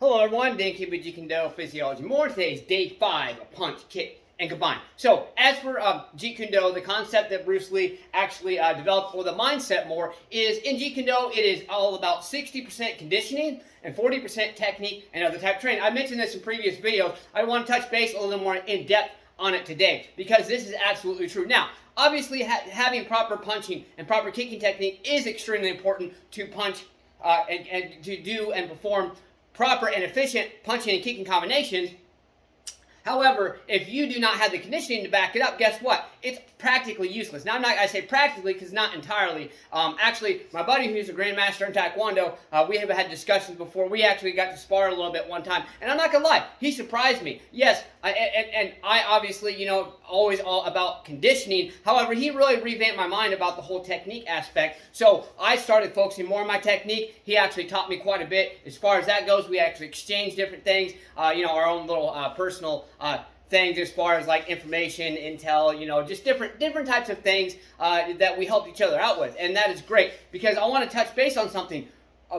Hello everyone, Dan Kune, Jeet Kune Physiology. More today's day 5 of punch, kick, and combine. So as for Jeet Kune, the concept that Bruce Lee actually developed, or the mindset more, is in Jeet Kune it is all about 60% conditioning and 40% technique and other type of training. I mentioned this in previous videos. I want to touch base a little more in depth on it today because this is absolutely true. Now, obviously having proper punching and proper kicking technique is extremely important to punch and to do and perform proper and efficient punching and kicking combinations. However, if you do not have the conditioning to back it up, guess what? It's practically useless. Now, I say practically because not entirely. Actually, my buddy who's a grandmaster in Taekwondo, we have had discussions before. We actually got to spar a little bit one time. And I'm not going to lie, he surprised me. Yes, and I obviously, always all about conditioning. However, he really revamped my mind about the whole technique aspect. So I started focusing more on my technique. He actually taught me quite a bit. As far as that goes, we actually exchanged different things, our own little personal things as far as like information, intel, just different types of things that we helped each other out with. And that is great because I want to touch base on something.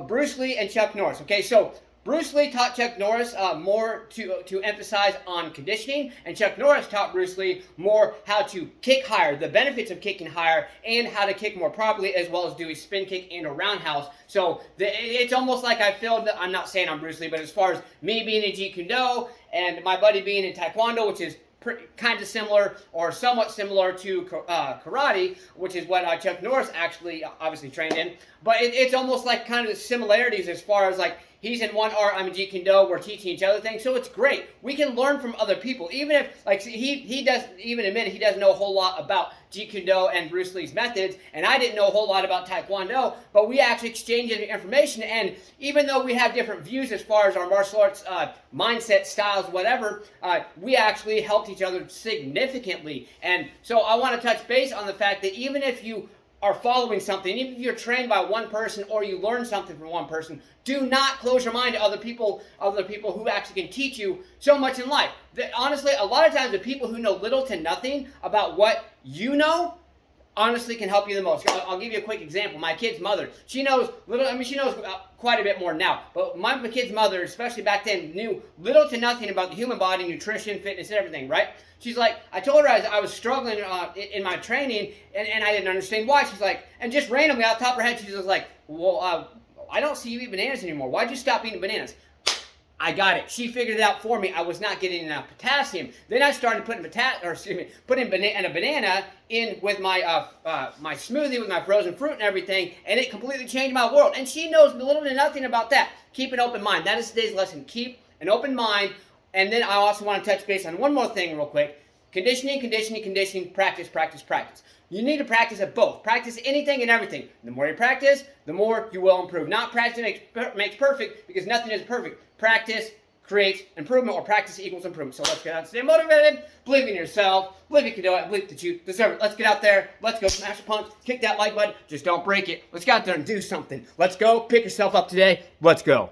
Bruce Lee and Chuck Norris. Okay, so Bruce Lee taught Chuck Norris more to emphasize on conditioning, and Chuck Norris taught Bruce Lee more how to kick higher, the benefits of kicking higher, and how to kick more properly, as well as do a spin kick and a roundhouse. So it's almost like I feel that, I'm not saying I'm Bruce Lee, but as far as me being in Jeet Kune and my buddy being in Taekwondo, which is kind of similar or somewhat similar to karate, which is what Chuck Norris actually obviously trained in. But it's almost like kind of the similarities as far as like he's in one art, I'm in Jeet Kune, we're teaching each other things. So it's great. We can learn from other people. Even if, like, he doesn't even admit he doesn't know a whole lot about Jeet Kune and Bruce Lee's methods, and I didn't know a whole lot about Taekwondo, but we actually exchanged information, and even though we have different views as far as our martial arts mindset, styles, whatever, we actually helped each other significantly. And so I want to touch base on the fact that even if you are following something, even if you're trained by one person or you learn something from one person, do not close your mind to other people who actually can teach you so much in life. Honestly, a lot of times the people who know little to nothing about what you know honestly can help you the most. I'll give you a quick example. My kid's mother, she knows she knows quite a bit more now, but my kid's mother, especially back then, knew little to nothing about the human body, nutrition, fitness, and everything, right? She's like, I told her I was struggling in my training, and I didn't understand why. She's like, and just randomly out the top of her head, she was like, well, I don't see you eat bananas anymore. Why'd you stop eating bananas? I got it. She figured it out for me. I was not getting enough potassium. Then I started putting a banana in with my my smoothie with my frozen fruit and everything, and it completely changed my world. And she knows little to nothing about that. Keep an open mind. That is today's lesson. Keep an open mind. And then I also want to touch base on one more thing real quick. Conditioning, practice, practice, practice. You need to practice at both. Practice anything and everything. The more you practice, the more you will improve. Not practice makes perfect, because nothing is perfect. Practice creates improvement, or practice equals improvement. So let's get out, stay motivated, believe in yourself, believe you can do it, believe that you deserve it. Let's get out there, let's go smash a punch, kick that like button, just don't break it. Let's get out there and do something. Let's go, pick yourself up today, let's go.